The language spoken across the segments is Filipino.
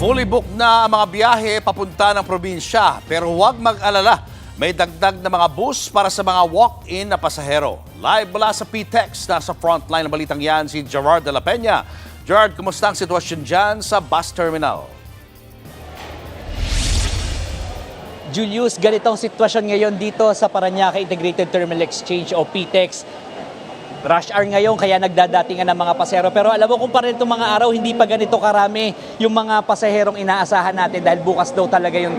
Fully booked na ang mga biyahe papunta ng probinsya, pero huwag mag-alala. May dagdag na mga bus para sa mga walk-in na pasahero. Live mula sa PTEX, nasa frontline ng balitang yan si Gerard de la Peña. Gerard, kumusta ang sitwasyon dyan sa bus terminal? Julius, ganitong sitwasyon ngayon dito sa Parañaque Integrated Terminal Exchange o PTEX. Rush hour ngayon kaya nagdadatingan ng mga pasahero. Pero alam mo kung pa rin itong mga araw, hindi pa ganito karami yung mga pasaherong inaasahan natin dahil bukas daw talaga yung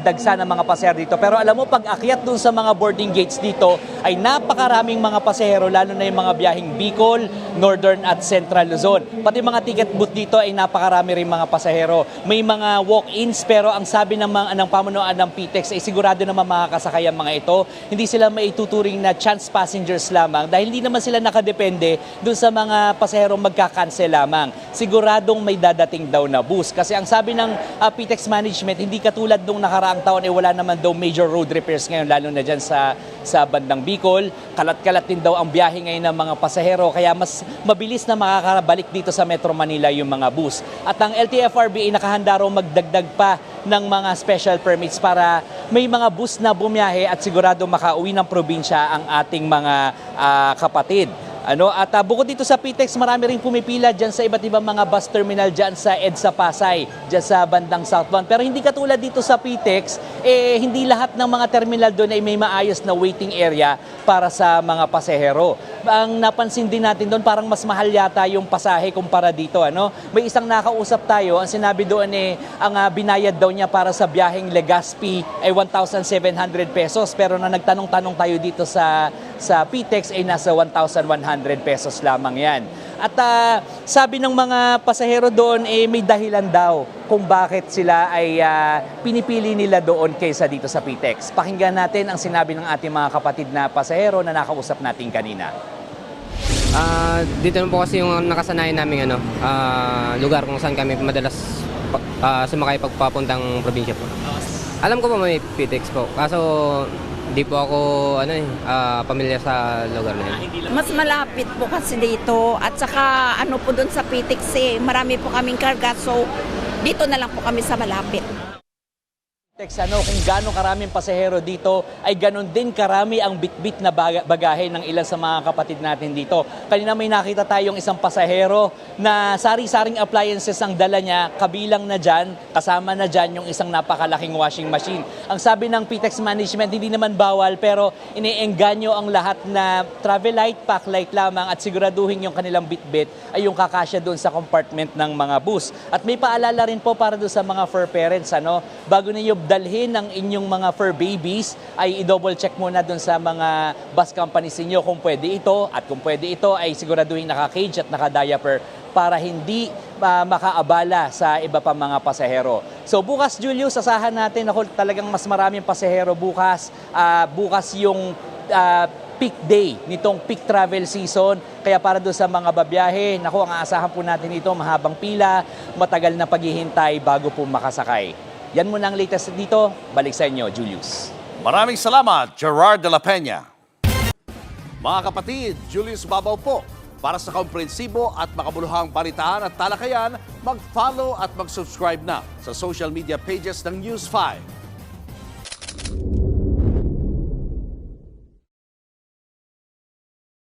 dagsa ng mga pasahero dito. Pero alam mo, pag akyat dun sa mga boarding gates dito, ay napakaraming mga pasahero, lalo na yung mga biyaheng Bicol, Northern at Central Luzon. Pati mga ticket booth dito ay napakarami rin mga pasahero. May mga walk-ins pero ang sabi ng pamunuan ng PTEX ay sigurado naman makakasakay ang mga ito. Hindi sila maituturing na chance passengers lamang dahil hindi naman sila nakadepende dun sa mga pasaherong magka-cancel lamang. Siguradong may dadating daw na bus. Kasi ang sabi ng PTEX management, hindi katulad nung nakaraang taon ay wala naman daw major road repairs ngayon, lalo na dyan sa bandang Bicol. Kalat-kalat din daw ang biyahe ngayon ng mga pasahero, kaya mas mabilis na makakabalik dito sa Metro Manila yung mga bus. At ang LTFRB ay nakahanda raw magdagdag pa ng mga special permits para may mga bus na bumiyahe at sigurado makauwi ng probinsya ang ating mga kapatid. At bukod dito sa PTEX, marami rin pumipila dyan sa iba't ibang mga bus terminal dyan sa EDSA Pasay, dyan sa bandang southbound. Pero hindi katulad dito sa PTEX, hindi lahat ng mga terminal doon ay may maayos na waiting area para sa mga pasahero. Ang napansin din natin doon, parang mas mahal yata yung pasahe kumpara dito. May isang nakausap tayo, ang sinabi doon ang binayad daw niya para sa biyaheng Legazpi ay 1,700 pesos. Pero na nagtanong-tanong tayo dito sa PTEX ay nasa 1,100 pesos lamang yan. At sabi ng mga pasahero doon may dahilan daw kung bakit sila ay pinipili nila doon kaysa dito sa PTEX. Pakinggan natin ang sinabi ng ating mga kapatid na pasahero na nakausap natin kanina. Dito po kasi yung nakasanayan namin lugar kung saan kami madalas sumakay pagpapuntang probinsya po. Alam ko po may PTEX po. Kaso di po ako pamilyar sa lugar na yun. Mas malapit po kasi dito at saka po doon sa PTEX marami po kaming karga, so dito na lang po kami sa malapit. Kung gaano karaming pasahero dito ay ganon din karami ang bitbit na bagahe ng ilan sa mga kapatid natin dito. Kanina may nakita tayong isang pasahero na sari-saring appliances ang dala niya, kabilang na dyan, kasama na dyan yung isang napakalaking washing machine. Ang sabi ng PTEX management, hindi naman bawal pero iniengganyo ang lahat na travel light, pack light lamang at siguraduhin yung kanilang bitbit ay yung kakasya doon sa compartment ng mga bus. At may paalala rin po para doon sa mga fur parents, bago ninyo dalhin ng inyong mga fur babies ay i-double check muna dun sa mga bus companies niyo kung pwede ito, at kung pwede ito ay siguraduhin naka-cage at naka-diaper para hindi makaabala sa iba pa mga pasahero. So bukas, Julius, asahan natin talagang mas maraming pasahero bukas. Bukas yung peak day nitong peak travel season. Kaya para doon sa mga babiyahe, ang aasahan po natin ito, mahabang pila, matagal na paghihintay bago po makasakay. Yan muna ang latest dito. Balik sa inyo, Julius. Maraming salamat, Gerard de la Peña. Mga kapatid, Julius Babaw po. Para sa komprehensibo at makabuluhang balitaan at talakayan, mag-follow at mag-subscribe na sa social media pages ng News 5.